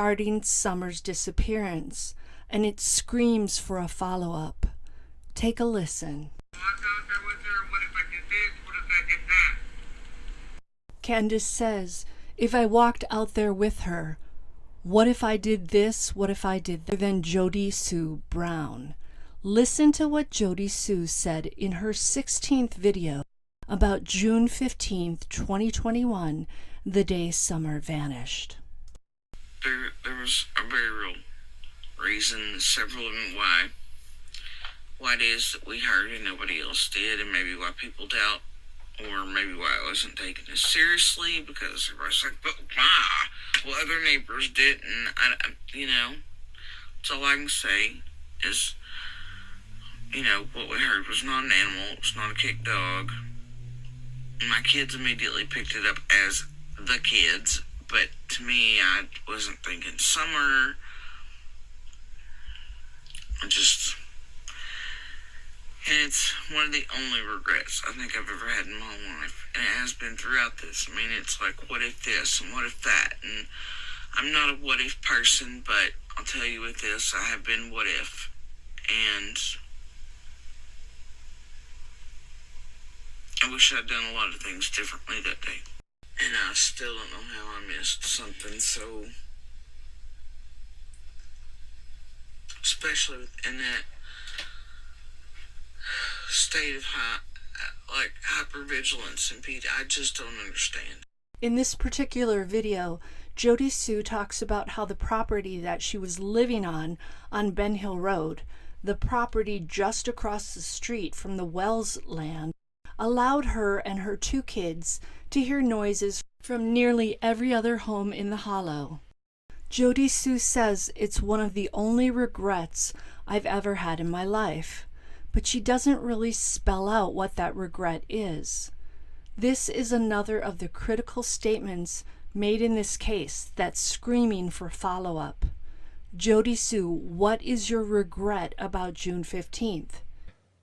regarding Summer's disappearance, and it screams for a follow-up. Take a listen. Candus says, if I walked out there with her, what if I did this, what if I did that? Then Jodisue Brown. Listen to what Jodisue said in her 16th video about June 15th, 2021, the day Summer vanished. There was a very real reason, several of them why it is that we heard and nobody else did, and maybe why people doubt, or maybe why it wasn't taken as seriously, because everybody's like, but why? Well, other neighbors didn't. That's all I can say is, what we heard was not an animal, it's not a kicked dog. My kids immediately picked it up as the kids, but to me, I wasn't thinking Summer. And it's one of the only regrets I think I've ever had in my whole life. And it has been throughout this. I mean, it's like, what if this and what if that? And I'm not a what if person, but I'll tell you with this, I have been what if. And I wish I'd done a lot of things differently that day. And I still don't know how I missed something so, especially in that state of hypervigilance and PD. I just don't understand. In this particular video, Jodisue talks about how the property that she was living on Ben Hill Road, the property just across the street from the Wells land, allowed her and her 2 kids to hear noises from nearly every other home in the hollow. Jodisue says it's one of the only regrets I've ever had in my life, but she doesn't really spell out what that regret is. This is another of the critical statements made in this case that's screaming for follow-up. Jodisue, what is your regret about June 15th?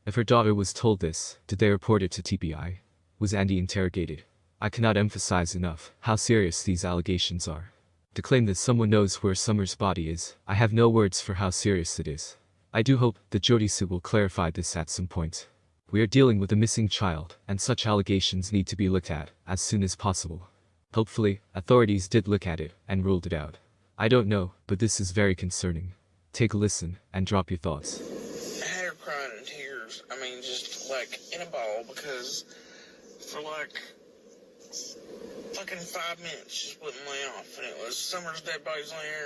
If her daughter was told this, did they report it to TPI? Was Andy interrogated? I cannot emphasize enough how serious these allegations are. To claim that someone knows where Summer's body is, I have no words for how serious it is. I do hope that Jodisue will clarify this at some point. We are dealing with a missing child, and such allegations need to be looked at as soon as possible. Hopefully, authorities did look at it and ruled it out. I don't know, but this is very concerning. Take a listen and drop your thoughts. I had her crying in tears. I mean, just like in a ball, because for like fucking 5 minutes, she just wouldn't lay off. And it was Summer's dead body's laying there.